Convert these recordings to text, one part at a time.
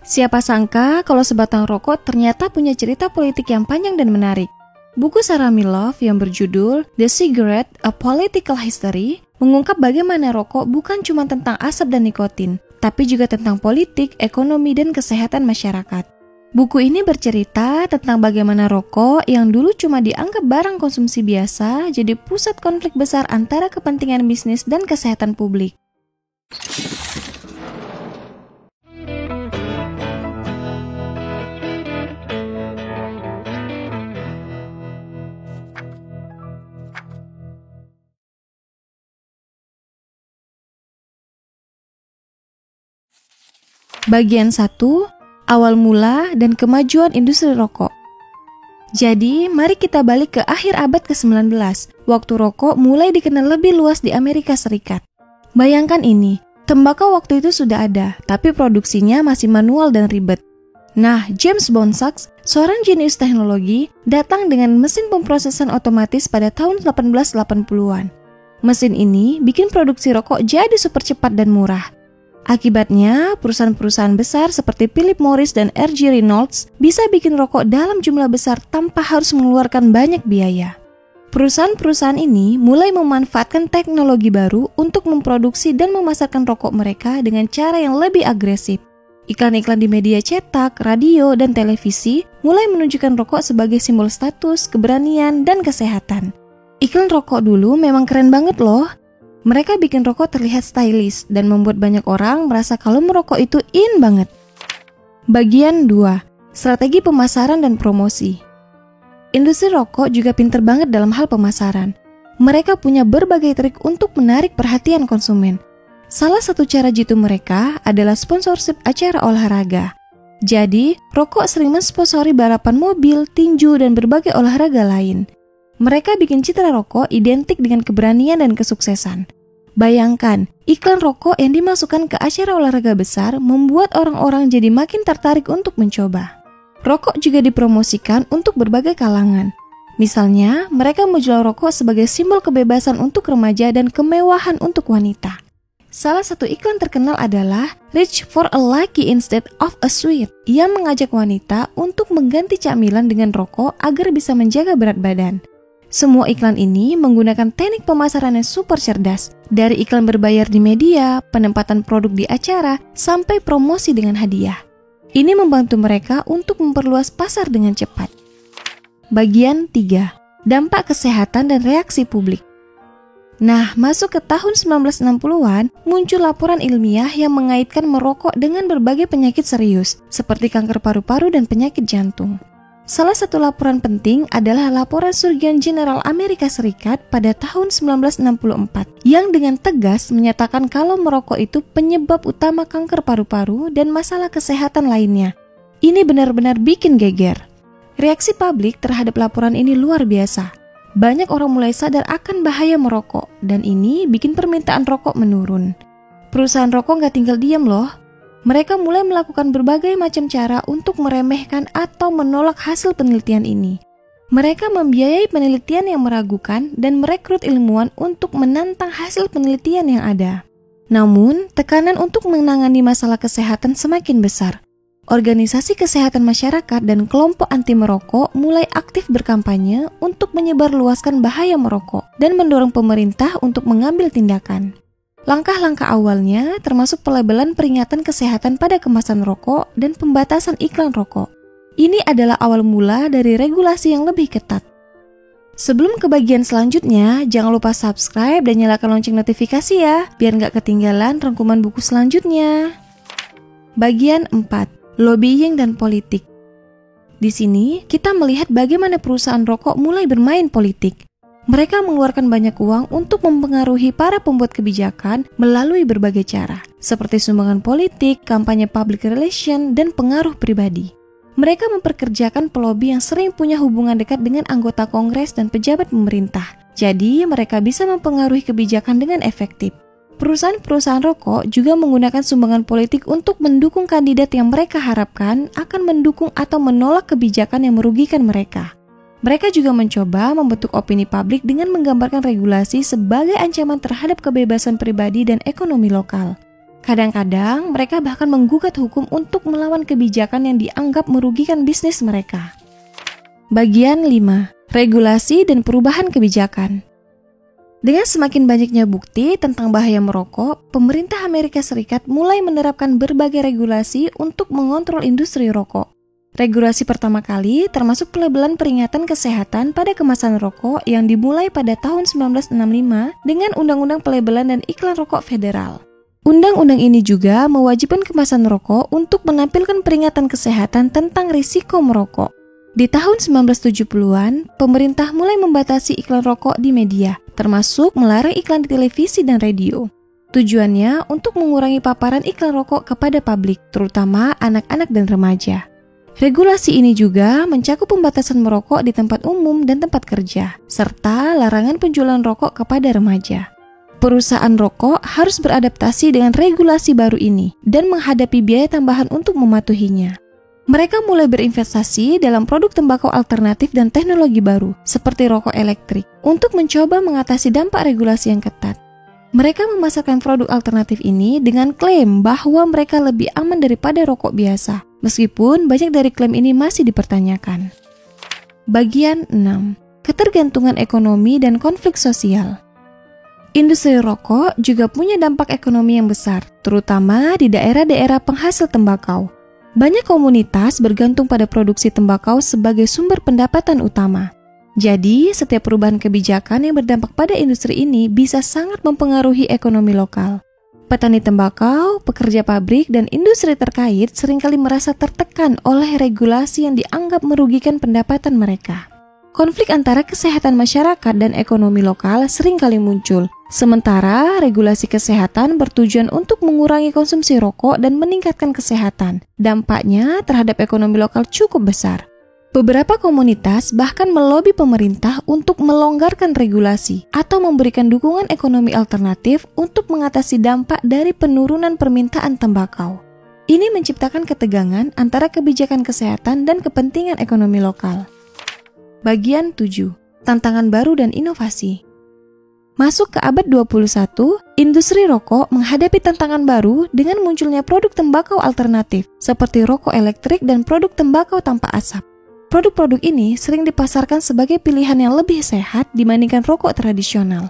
Siapa sangka kalau sebatang rokok ternyata punya cerita politik yang panjang dan menarik. Buku Sarah Milov yang berjudul The Cigarette: A Political History mengungkap bagaimana rokok bukan cuma tentang asap dan nikotin, tapi juga tentang politik, ekonomi, dan kesehatan masyarakat. Buku ini bercerita tentang bagaimana rokok yang dulu cuma dianggap barang konsumsi biasa jadi pusat konflik besar antara kepentingan bisnis dan kesehatan publik. Bagian 1, awal mula dan kemajuan industri rokok. Jadi, mari kita balik ke akhir abad ke-19, waktu rokok mulai dikenal lebih luas di Amerika Serikat. Bayangkan ini, tembakau waktu itu sudah ada, tapi produksinya masih manual dan ribet. Nah, James Bonsack, seorang jenius teknologi, datang dengan mesin pemrosesan otomatis pada tahun 1880-an. Mesin ini bikin produksi rokok jadi super cepat dan murah. Akibatnya, perusahaan-perusahaan besar seperti Philip Morris dan R.G. Reynolds bisa bikin rokok dalam jumlah besar tanpa harus mengeluarkan banyak biaya. Perusahaan-perusahaan ini mulai memanfaatkan teknologi baru untuk memproduksi dan memasarkan rokok mereka dengan cara yang lebih agresif. Iklan-iklan di media cetak, radio, dan televisi mulai menunjukkan rokok sebagai simbol status, keberanian, dan kesehatan. Iklan rokok dulu memang keren banget loh. Mereka bikin rokok terlihat stylish dan membuat banyak orang merasa kalau merokok itu in banget. Bagian 2, strategi pemasaran dan promosi. Industri rokok juga pinter banget dalam hal pemasaran. Mereka punya berbagai trik untuk menarik perhatian konsumen. Salah satu cara jitu mereka adalah sponsorship acara olahraga. Jadi, rokok sering mensponsori balapan mobil, tinju, dan berbagai olahraga lain. Mereka bikin citra rokok identik dengan keberanian dan kesuksesan. Bayangkan, iklan rokok yang dimasukkan ke acara olahraga besar membuat orang-orang jadi makin tertarik untuk mencoba. Rokok juga dipromosikan untuk berbagai kalangan. Misalnya, mereka menjual rokok sebagai simbol kebebasan untuk remaja dan kemewahan untuk wanita. Salah satu iklan terkenal adalah Reach for a Lucky Instead of a Sweet, yang mengajak wanita untuk mengganti camilan dengan rokok agar bisa menjaga berat badan. Semua iklan ini menggunakan teknik pemasaran yang super cerdas, dari iklan berbayar di media, penempatan produk di acara, sampai promosi dengan hadiah. Ini membantu mereka untuk memperluas pasar dengan cepat. Bagian 3, dampak kesehatan dan reaksi publik. Nah, masuk ke tahun 1960-an, muncul laporan ilmiah yang mengaitkan merokok dengan berbagai penyakit serius, seperti kanker paru-paru dan penyakit jantung. Salah satu laporan penting adalah laporan Surgeon General Amerika Serikat pada tahun 1964 yang dengan tegas menyatakan kalau merokok itu penyebab utama kanker paru-paru dan masalah kesehatan lainnya. Ini benar-benar bikin geger. Reaksi publik terhadap laporan ini luar biasa. Banyak orang mulai sadar akan bahaya merokok dan ini bikin permintaan rokok menurun. Perusahaan rokok nggak tinggal diam loh. Mereka mulai melakukan berbagai macam cara untuk meremehkan atau menolak hasil penelitian ini. Mereka membiayai penelitian yang meragukan dan merekrut ilmuwan untuk menantang hasil penelitian yang ada. Namun, tekanan untuk menangani masalah kesehatan semakin besar. Organisasi kesehatan masyarakat dan kelompok anti merokok mulai aktif berkampanye untuk menyebarluaskan bahaya merokok dan mendorong pemerintah untuk mengambil tindakan. Langkah-langkah awalnya termasuk pelabelan peringatan kesehatan pada kemasan rokok dan pembatasan iklan rokok. Ini adalah awal mula dari regulasi yang lebih ketat. Sebelum ke bagian selanjutnya, jangan lupa subscribe dan nyalakan lonceng notifikasi ya, biar nggak ketinggalan rangkuman buku selanjutnya. Bagian 4, lobbying dan politik. Di sini, kita melihat bagaimana perusahaan rokok mulai bermain politik. Mereka mengeluarkan banyak uang untuk mempengaruhi para pembuat kebijakan melalui berbagai cara, seperti sumbangan politik, kampanye public relation, dan pengaruh pribadi. Mereka memperkerjakan pelobi yang sering punya hubungan dekat dengan anggota Kongres dan pejabat pemerintah. Jadi, mereka bisa mempengaruhi kebijakan dengan efektif. Perusahaan-perusahaan rokok juga menggunakan sumbangan politik untuk mendukung kandidat yang mereka harapkan akan mendukung atau menolak kebijakan yang merugikan mereka. Mereka juga mencoba membentuk opini publik dengan menggambarkan regulasi sebagai ancaman terhadap kebebasan pribadi dan ekonomi lokal. Kadang-kadang mereka bahkan menggugat hukum untuk melawan kebijakan yang dianggap merugikan bisnis mereka. Bagian 5. Regulasi dan perubahan kebijakan. Dengan semakin banyaknya bukti tentang bahaya merokok, pemerintah Amerika Serikat mulai menerapkan berbagai regulasi untuk mengontrol industri rokok. Regulasi pertama kali termasuk pelabelan peringatan kesehatan pada kemasan rokok yang dimulai pada tahun 1965 dengan Undang-Undang Pelabelan dan Iklan Rokok Federal. Undang-undang ini juga mewajibkan kemasan rokok untuk menampilkan peringatan kesehatan tentang risiko merokok. Di tahun 1970-an, pemerintah mulai membatasi iklan rokok di media, termasuk melarang iklan di televisi dan radio. Tujuannya untuk mengurangi paparan iklan rokok kepada publik, terutama anak-anak dan remaja. Regulasi ini juga mencakup pembatasan merokok di tempat umum dan tempat kerja, serta larangan penjualan rokok kepada remaja. Perusahaan rokok harus beradaptasi dengan regulasi baru ini dan menghadapi biaya tambahan untuk mematuhinya. Mereka mulai berinvestasi dalam produk tembakau alternatif dan teknologi baru, seperti rokok elektrik, untuk mencoba mengatasi dampak regulasi yang ketat. Mereka memasarkan produk alternatif ini dengan klaim bahwa mereka lebih aman daripada rokok biasa, meskipun banyak dari klaim ini masih dipertanyakan. Bagian 6. Ketergantungan ekonomi dan konflik sosial. Industri rokok juga punya dampak ekonomi yang besar, terutama di daerah-daerah penghasil tembakau. Banyak komunitas bergantung pada produksi tembakau sebagai sumber pendapatan utama. Jadi, setiap perubahan kebijakan yang berdampak pada industri ini bisa sangat mempengaruhi ekonomi lokal. Petani tembakau, pekerja pabrik, dan industri terkait seringkali merasa tertekan oleh regulasi yang dianggap merugikan pendapatan mereka. Konflik antara kesehatan masyarakat dan ekonomi lokal seringkali muncul, sementara regulasi kesehatan bertujuan untuk mengurangi konsumsi rokok dan meningkatkan kesehatan. Dampaknya terhadap ekonomi lokal cukup besar. Beberapa komunitas bahkan melobi pemerintah untuk melonggarkan regulasi atau memberikan dukungan ekonomi alternatif untuk mengatasi dampak dari penurunan permintaan tembakau. Ini menciptakan ketegangan antara kebijakan kesehatan dan kepentingan ekonomi lokal. Bagian 7. Tantangan baru dan inovasi. Masuk ke abad 21, industri rokok menghadapi tantangan baru dengan munculnya produk tembakau alternatif seperti rokok elektrik dan produk tembakau tanpa asap. Produk-produk ini sering dipasarkan sebagai pilihan yang lebih sehat dibandingkan rokok tradisional.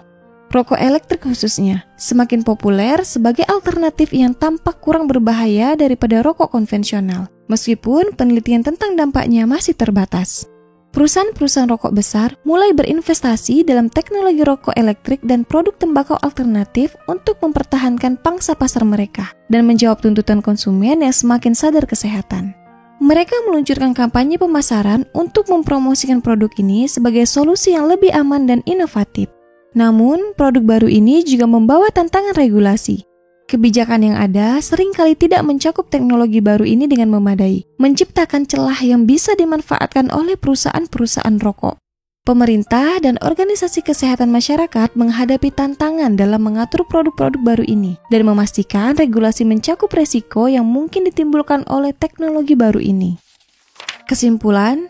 Rokok elektrik khususnya semakin populer sebagai alternatif yang tampak kurang berbahaya daripada rokok konvensional, meskipun penelitian tentang dampaknya masih terbatas. Perusahaan-perusahaan rokok besar mulai berinvestasi dalam teknologi rokok elektrik dan produk tembakau alternatif untuk mempertahankan pangsa pasar mereka dan menjawab tuntutan konsumen yang semakin sadar kesehatan. Mereka meluncurkan kampanye pemasaran untuk mempromosikan produk ini sebagai solusi yang lebih aman dan inovatif. Namun, produk baru ini juga membawa tantangan regulasi. Kebijakan yang ada seringkali tidak mencakup teknologi baru ini dengan memadai, menciptakan celah yang bisa dimanfaatkan oleh perusahaan-perusahaan rokok. Pemerintah dan organisasi kesehatan masyarakat menghadapi tantangan dalam mengatur produk-produk baru ini dan memastikan regulasi mencakup resiko yang mungkin ditimbulkan oleh teknologi baru ini. Kesimpulan,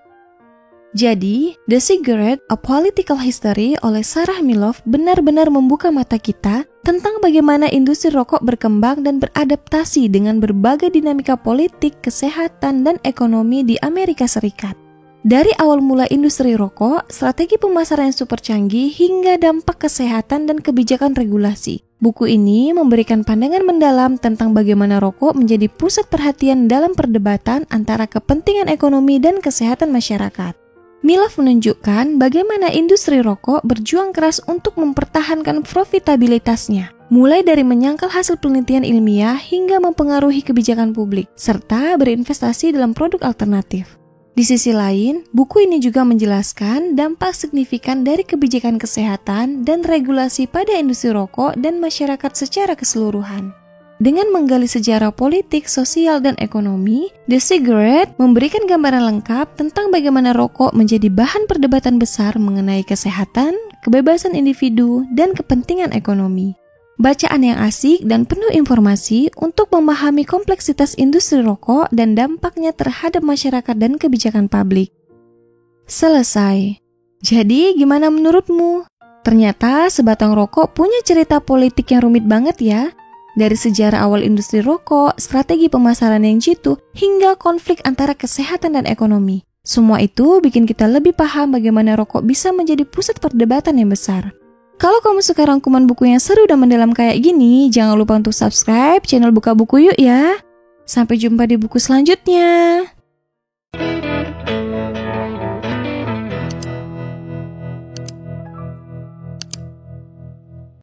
jadi, The Cigarette: A Political History oleh Sarah Milov benar-benar membuka mata kita tentang bagaimana industri rokok berkembang dan beradaptasi dengan berbagai dinamika politik, kesehatan, dan ekonomi di Amerika Serikat. Dari awal mula industri rokok, strategi pemasaran yang super canggih, hingga dampak kesehatan dan kebijakan regulasi. Buku ini memberikan pandangan mendalam tentang bagaimana rokok menjadi pusat perhatian dalam perdebatan antara kepentingan ekonomi dan kesehatan masyarakat. Milov menunjukkan bagaimana industri rokok berjuang keras untuk mempertahankan profitabilitasnya, mulai dari menyangkal hasil penelitian ilmiah hingga mempengaruhi kebijakan publik, serta berinvestasi dalam produk alternatif. Di sisi lain, buku ini juga menjelaskan dampak signifikan dari kebijakan kesehatan dan regulasi pada industri rokok dan masyarakat secara keseluruhan. Dengan menggali sejarah politik, sosial, dan ekonomi, The Cigarette memberikan gambaran lengkap tentang bagaimana rokok menjadi bahan perdebatan besar mengenai kesehatan, kebebasan individu, dan kepentingan ekonomi. Bacaan yang asik dan penuh informasi untuk memahami kompleksitas industri rokok dan dampaknya terhadap masyarakat dan kebijakan publik. Selesai. Jadi, gimana menurutmu? Ternyata sebatang rokok punya cerita politik yang rumit banget ya. Dari sejarah awal industri rokok, strategi pemasaran yang jitu, hingga konflik antara kesehatan dan ekonomi. Semua itu bikin kita lebih paham bagaimana rokok bisa menjadi pusat perdebatan yang besar. Kalau kamu suka rangkuman buku yang seru dan mendalam kayak gini, jangan lupa untuk subscribe channel Buka Buku Yuk ya. Sampai jumpa di buku selanjutnya.